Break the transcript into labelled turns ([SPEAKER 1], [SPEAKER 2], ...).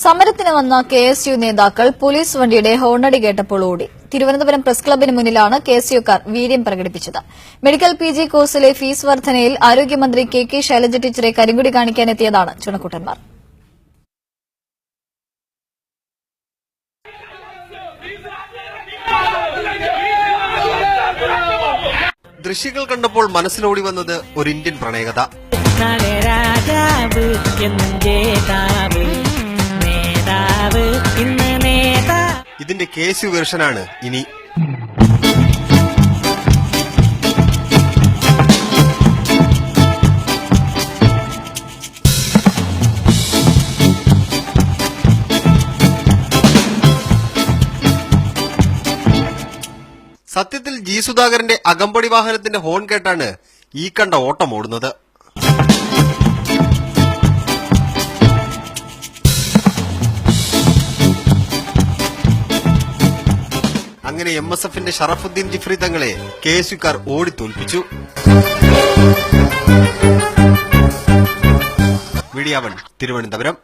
[SPEAKER 1] സമരത്തിന് വന്ന കെഎസ്യു നേതാക്കൾ പോലീസ് വണ്ടിയുടെ ഹോണടി കേട്ടപ്പോൾ ഓടി. തിരുവനന്തപുരം പ്രസ് ക്ലബിന് മുന്നിലാണ് കെഎസ്യുക്കാർ വീര്യം പ്രകടിപ്പിച്ചത്. മെഡിക്കൽ പിജി കോഴ്സിലെ ഫീസ് വർധനയിൽ ആരോഗ്യമന്ത്രി കെ ശൈലജ ടീച്ചറെ കരിങ്കൊടി കാണിക്കാനെത്തിയതാണ് ചുണക്കുട്ടന്മാർ.
[SPEAKER 2] ദൃശ്യങ്ങൾ കണ്ടപ്പോൾ മനസ്സിലോടി വന്നത് ഒരു ഇന്ത്യൻ പ്രണയകഥ. ഇതിന്റെ കെഎസ്യു വെർഷനാണ് ഇനി. സത്യത്തിൽ ജി സുധാകരന്റെ അകമ്പടി വാഹനത്തിന്റെ ഹോൺ കേട്ടാണ് ഈ കണ്ട ഓട്ടം ഓടുന്നത്. അങ്ങനെ MSFന്റെ ഷറഫുദ്ദീൻ ജിഫ്രി തങ്ങളെ കെഎസ്യുക്കാർ ഓടിത്തോൽപ്പിച്ചു. മീഡിയ 1 തിരുവനന്തപുരം.